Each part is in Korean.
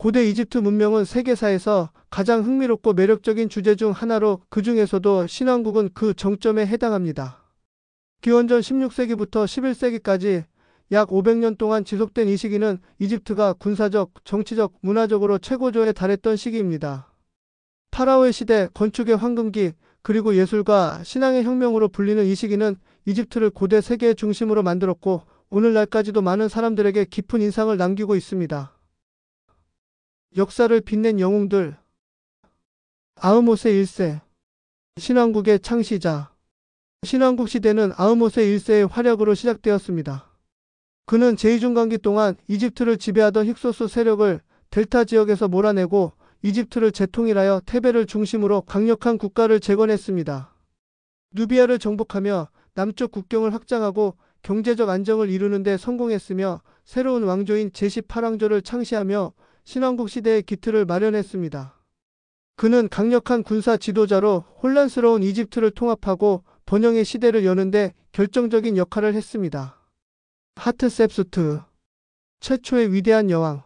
고대 이집트 문명은 세계사에서 가장 흥미롭고 매력적인 주제 중 하나로 그 중에서도 신왕국은 그 정점에 해당합니다. 기원전 16세기부터 11세기까지 약 500년 동안 지속된 이 시기는 이집트가 군사적, 정치적, 문화적으로 최고조에 달했던 시기입니다. 파라오의 시대, 건축의 황금기, 그리고 예술과 신앙의 혁명으로 불리는 이 시기는 이집트를 고대 세계의 중심으로 만들었고 오늘날까지도 많은 사람들에게 깊은 인상을 남기고 있습니다. 역사를 빛낸 영웅들. 아흐모세 1세. 신왕국의 창시자. 신왕국 시대는 아흐모세 1세의 활약으로 시작되었습니다. 그는 제2중간기 동안 이집트를 지배하던 힉소스 세력을 델타 지역에서 몰아내고 이집트를 재통일하여 테베를 중심으로 강력한 국가를 재건했습니다. 누비아를 정복하며 남쪽 국경을 확장하고 경제적 안정을 이루는 데 성공했으며 새로운 왕조인 제18왕조를 창시하며 신왕국 시대의 기틀을 마련했습니다. 그는 강력한 군사 지도자로 혼란스러운 이집트를 통합하고 번영의 시대를 여는데 결정적인 역할을 했습니다. 하트셉수트. 최초의 위대한 여왕.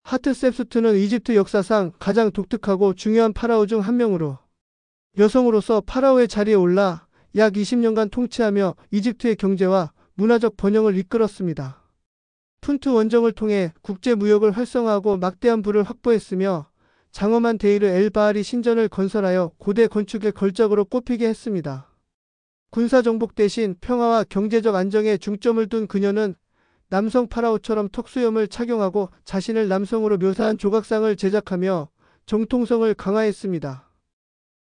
하트셉수트는 이집트 역사상 가장 독특하고 중요한 파라오 중 한 명으로 여성으로서 파라오의 자리에 올라 약 20년간 통치하며 이집트의 경제와 문화적 번영을 이끌었습니다. 푼트 원정을 통해 국제 무역을 활성화하고 막대한 부를 확보했으며 장엄한 데이르 엘 바알이 신전을 건설하여 고대 건축의 걸작으로 꼽히게 했습니다. 군사 정복 대신 평화와 경제적 안정에 중점을 둔 그녀는 남성 파라오처럼 턱수염을 착용하고 자신을 남성으로 묘사한 조각상을 제작하며 정통성을 강화했습니다.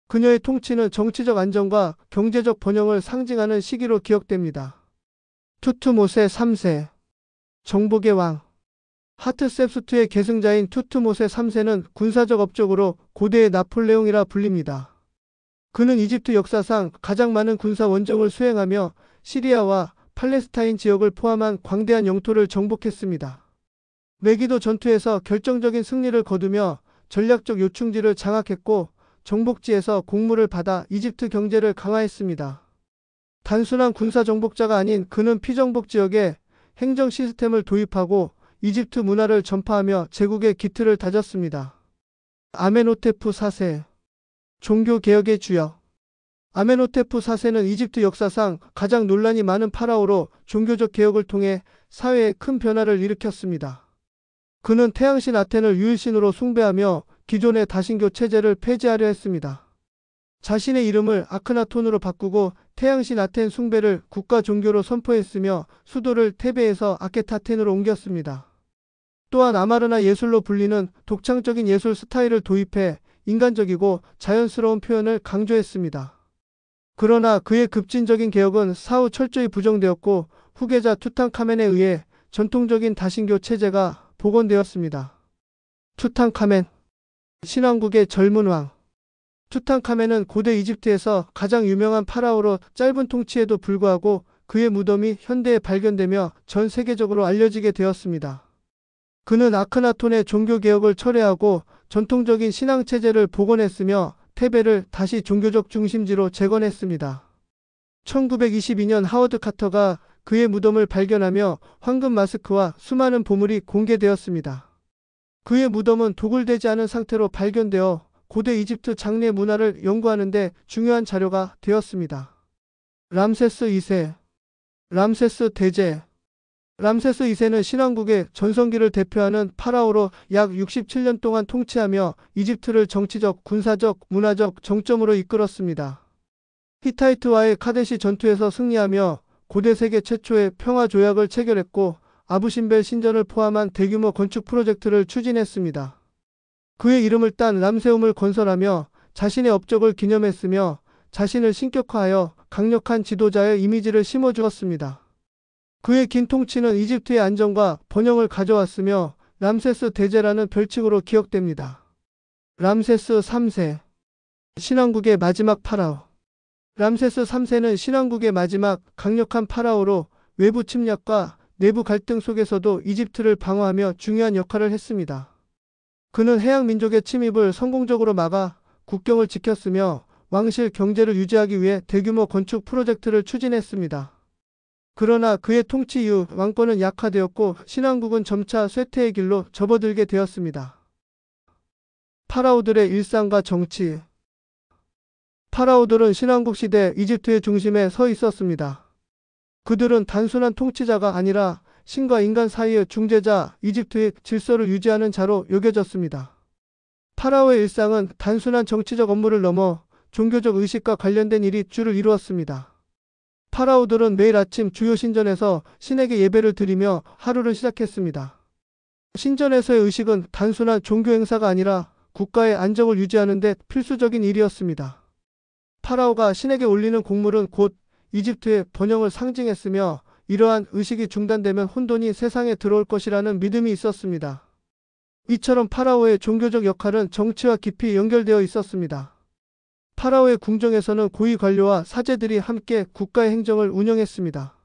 그녀의 통치는 정치적 안정과 경제적 번영을 상징하는 시기로 기억됩니다. 투트모세 3세. 정복의 왕. 하트셉수트의 계승자인 투트모세 3세는 군사적 업적으로 고대의 나폴레옹이라 불립니다. 그는 이집트 역사상 가장 많은 군사 원정을 수행하며 시리아와 팔레스타인 지역을 포함한 광대한 영토를 정복했습니다. 메기도 전투에서 결정적인 승리를 거두며 전략적 요충지를 장악했고 정복지에서 공물을 받아 이집트 경제를 강화했습니다. 단순한 군사 정복자가 아닌 그는 피정복 지역에 행정 시스템을 도입하고 이집트 문화를 전파하며 제국의 기틀을 다졌습니다. 아멘호테프 4세. 종교개혁의 주역. 아멘호테프 4세는 이집트 역사상 가장 논란이 많은 파라오로 종교적 개혁을 통해 사회에 큰 변화를 일으켰습니다. 그는 태양신 아텐을 유일신으로 숭배하며 기존의 다신교 체제를 폐지하려 했습니다. 자신의 이름을 아크나톤으로 바꾸고 태양신 아텐 숭배를 국가 종교로 선포했으며 수도를 테베에서 아케타텐으로 옮겼습니다. 또한 아마르나 예술로 불리는 독창적인 예술 스타일을 도입해 인간적이고 자연스러운 표현을 강조했습니다. 그러나 그의 급진적인 개혁은 사후 철저히 부정되었고 후계자 투탕카멘에 의해 전통적인 다신교 체제가 복원되었습니다. 투탕카멘. 신왕국의 젊은 왕. 투탕카멘은 고대 이집트에서 가장 유명한 파라오로 짧은 통치에도 불구하고 그의 무덤이 현대에 발견되며 전 세계적으로 알려지게 되었습니다. 그는 아크나톤의 종교개혁을 철회하고 전통적인 신앙체제를 복원했으며 테베를 다시 종교적 중심지로 재건했습니다. 1922년 하워드 카터가 그의 무덤을 발견하며 황금 마스크와 수많은 보물이 공개되었습니다. 그의 무덤은 도굴되지 않은 상태로 발견되어 고대 이집트 장례 문화를 연구하는 데 중요한 자료가 되었습니다. 람세스 2세. 람세스 대제. 람세스 2세는 신왕국의 전성기를 대표하는 파라오로 약 67년 동안 통치하며 이집트를 정치적, 군사적, 문화적 정점으로 이끌었습니다. 히타이트와의 카데시 전투에서 승리하며 고대 세계 최초의 평화 조약을 체결했고 아부신벨 신전을 포함한 대규모 건축 프로젝트를 추진했습니다. 그의 이름을 딴 람세움을 건설하며 자신의 업적을 기념했으며 자신을 신격화하여 강력한 지도자의 이미지를 심어주었습니다. 그의 긴 통치는 이집트의 안정과 번영을 가져왔으며 람세스 대제라는 별칭으로 기억됩니다. 람세스 3세. 신왕국의 마지막 파라오. 람세스 3세는 신왕국의 마지막 강력한 파라오로 외부 침략과 내부 갈등 속에서도 이집트를 방어하며 중요한 역할을 했습니다. 그는 해양 민족의 침입을 성공적으로 막아 국경을 지켰으며 왕실 경제를 유지하기 위해 대규모 건축 프로젝트를 추진했습니다. 그러나 그의 통치 이후 왕권은 약화되었고 신왕국은 점차 쇠퇴의 길로 접어들게 되었습니다. 파라오들의 일상과 정치. 파라오들은 신왕국 시대 이집트의 중심에 서 있었습니다. 그들은 단순한 통치자가 아니라 신과 인간 사이의 중재자, 이집트의 질서를 유지하는 자로 여겨졌습니다. 파라오의 일상은 단순한 정치적 업무를 넘어 종교적 의식과 관련된 일이 주를 이루었습니다. 파라오들은 매일 아침 주요 신전에서 신에게 예배를 드리며 하루를 시작했습니다. 신전에서의 의식은 단순한 종교 행사가 아니라 국가의 안정을 유지하는 데 필수적인 일이었습니다. 파라오가 신에게 올리는 곡물은 곧 이집트의 번영을 상징했으며 이러한 의식이 중단되면 혼돈이 세상에 들어올 것이라는 믿음이 있었습니다. 이처럼 파라오의 종교적 역할은 정치와 깊이 연결되어 있었습니다. 파라오의 궁정에서는 고위 관료와 사제들이 함께 국가의 행정을 운영했습니다.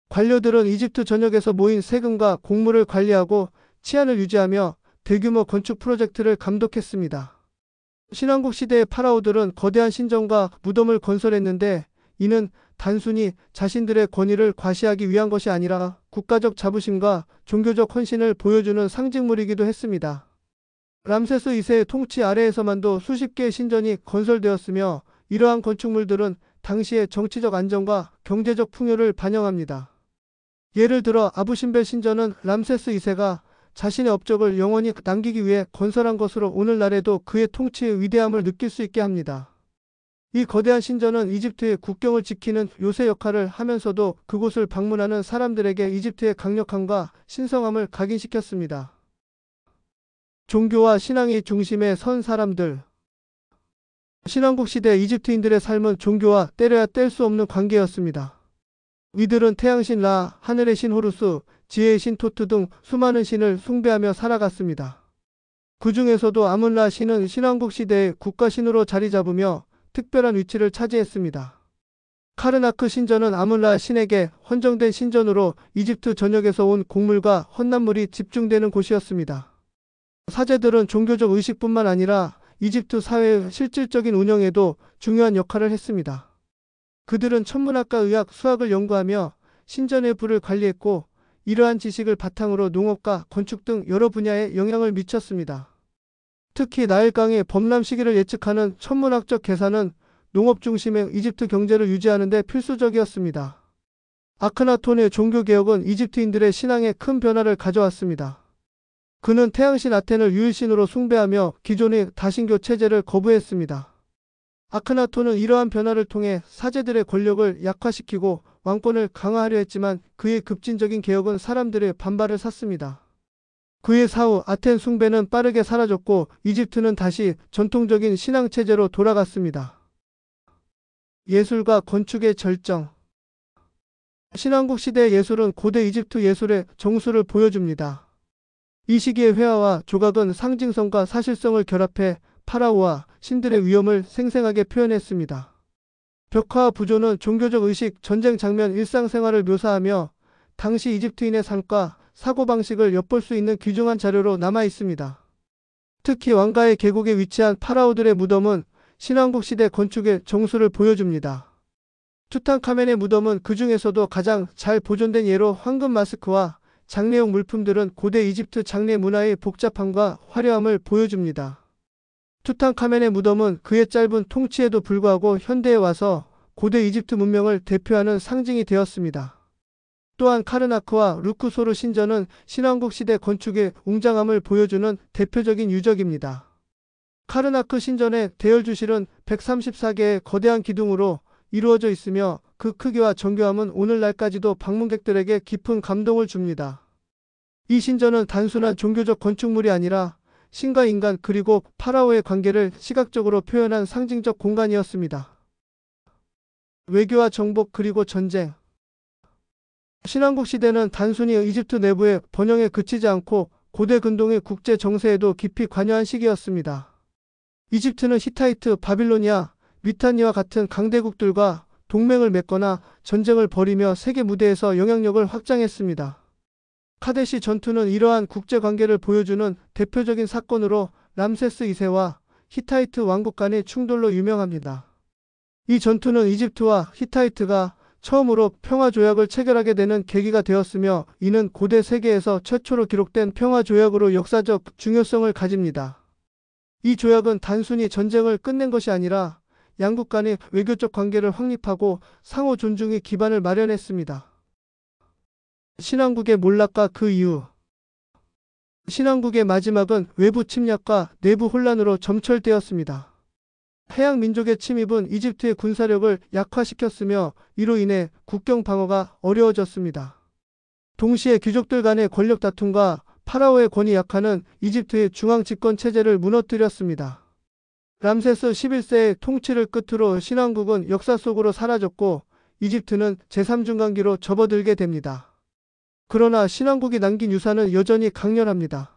관료들은 이집트 전역에서 모인 세금과 곡물을 관리하고 치안을 유지하며 대규모 건축 프로젝트를 감독했습니다. 신왕국 시대의 파라오들은 거대한 신전과 무덤을 건설했는데 이는 단순히 자신들의 권위를 과시하기 위한 것이 아니라 국가적 자부심과 종교적 헌신을 보여주는 상징물이기도 했습니다. 람세스 2세의 통치 아래에서만도 수십 개의 신전이 건설되었으며 이러한 건축물들은 당시의 정치적 안정과 경제적 풍요를 반영합니다. 예를 들어 아부신벨 신전은 람세스 2세가 자신의 업적을 영원히 남기기 위해 건설한 것으로 오늘날에도 그의 통치의 위대함을 느낄 수 있게 합니다. 이 거대한 신전은 이집트의 국경을 지키는 요새 역할을 하면서도 그곳을 방문하는 사람들에게 이집트의 강력함과 신성함을 각인시켰습니다. 종교와 신앙이 중심에 선 사람들. 신왕국 시대 이집트인들의 삶은 종교와 때려야 뗄 수 없는 관계였습니다. 이들은 태양신 라, 하늘의 신 호루스, 지혜의 신 토트 등 수많은 신을 숭배하며 살아갔습니다. 그 중에서도 아문라 신은 신왕국 시대의 국가신으로 자리 잡으며 특별한 위치를 차지했습니다. 카르나크 신전은 아문라 신에게 헌정된 신전으로 이집트 전역에서 온 곡물과 헌납물이 집중되는 곳이었습니다. 사제들은 종교적 의식뿐만 아니라 이집트 사회의 실질적인 운영에도 중요한 역할을 했습니다. 그들은 천문학과 의학, 수학을 연구하며 신전의 불을 관리했고 이러한 지식을 바탕으로 농업과 건축 등 여러 분야에 영향을 미쳤습니다. 특히 나일강의 범람 시기를 예측하는 천문학적 계산은 농업 중심의 이집트 경제를 유지하는 데 필수적이었습니다. 아크나톤의 종교개혁은 이집트인들의 신앙에 큰 변화를 가져왔습니다. 그는 태양신 아텐을 유일신으로 숭배하며 기존의 다신교 체제를 거부했습니다. 아크나톤은 이러한 변화를 통해 사제들의 권력을 약화시키고 왕권을 강화하려 했지만 그의 급진적인 개혁은 사람들의 반발을 샀습니다. 그의 사후 아텐 숭배는 빠르게 사라졌고 이집트는 다시 전통적인 신앙 체제로 돌아갔습니다. 예술과 건축의 절정. 신왕국 시대의 예술은 고대 이집트 예술의 정수를 보여줍니다. 이 시기의 회화와 조각은 상징성과 사실성을 결합해 파라오와 신들의 위엄을 생생하게 표현했습니다. 벽화와 부조는 종교적 의식, 전쟁 장면, 일상생활을 묘사하며 당시 이집트인의 삶과 사고방식을 엿볼 수 있는 귀중한 자료로 남아 있습니다. 특히 왕가의 계곡에 위치한 파라오들의 무덤은 신왕국 시대 건축의 정수를 보여줍니다. 투탕카멘의 무덤은 그 중에서도 가장 잘 보존된 예로 황금 마스크와 장례용 물품들은 고대 이집트 장례 문화의 복잡함과 화려함을 보여줍니다. 투탕카멘의 무덤은 그의 짧은 통치에도 불구하고 현대에 와서 고대 이집트 문명을 대표하는 상징이 되었습니다. 또한 카르나크와 루크소르 신전은 신왕국 시대 건축의 웅장함을 보여주는 대표적인 유적입니다. 카르나크 신전의 대열주실은 134개의 거대한 기둥으로 이루어져 있으며 그 크기와 정교함은 오늘날까지도 방문객들에게 깊은 감동을 줍니다. 이 신전은 단순한 종교적 건축물이 아니라 신과 인간 그리고 파라오의 관계를 시각적으로 표현한 상징적 공간이었습니다. 외교와 정복 그리고 전쟁. 신왕국 시대는 단순히 이집트 내부의 번영에 그치지 않고 고대 근동의 국제 정세에도 깊이 관여한 시기였습니다. 이집트는 히타이트, 바빌로니아, 미탄니와 같은 강대국들과 동맹을 맺거나 전쟁을 벌이며 세계 무대에서 영향력을 확장했습니다. 카데시 전투는 이러한 국제관계를 보여주는 대표적인 사건으로 람세스 2세와 히타이트 왕국 간의 충돌로 유명합니다. 이 전투는 이집트와 히타이트가 처음으로 평화조약을 체결하게 되는 계기가 되었으며 이는 고대 세계에서 최초로 기록된 평화조약으로 역사적 중요성을 가집니다. 이 조약은 단순히 전쟁을 끝낸 것이 아니라 양국 간의 외교적 관계를 확립하고 상호 존중의 기반을 마련했습니다. 신왕국의 몰락과 그 이후. 신왕국의 마지막은 외부 침략과 내부 혼란으로 점철되었습니다. 해양 민족의 침입은 이집트의 군사력을 약화시켰으며 이로 인해 국경 방어가 어려워졌습니다. 동시에 귀족들 간의 권력 다툼과 파라오의 권위 약화는 이집트의 중앙 집권 체제를 무너뜨렸습니다. 람세스 11세의 통치를 끝으로 신왕국은 역사 속으로 사라졌고 이집트는 제3중간기로 접어들게 됩니다. 그러나 신왕국이 남긴 유산은 여전히 강렬합니다.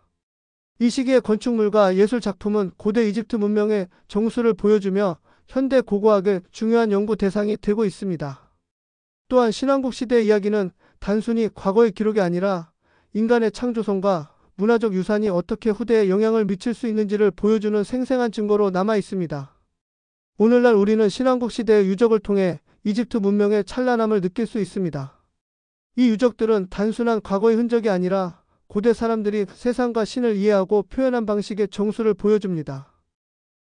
이 시기의 건축물과 예술 작품은 고대 이집트 문명의 정수를 보여주며 현대 고고학의 중요한 연구 대상이 되고 있습니다. 또한 신왕국 시대의 이야기는 단순히 과거의 기록이 아니라 인간의 창조성과 문화적 유산이 어떻게 후대에 영향을 미칠 수 있는지를 보여주는 생생한 증거로 남아 있습니다. 오늘날 우리는 신왕국 시대의 유적을 통해 이집트 문명의 찬란함을 느낄 수 있습니다. 이 유적들은 단순한 과거의 흔적이 아니라 고대 사람들이 세상과 신을 이해하고 표현한 방식의 정수를 보여줍니다.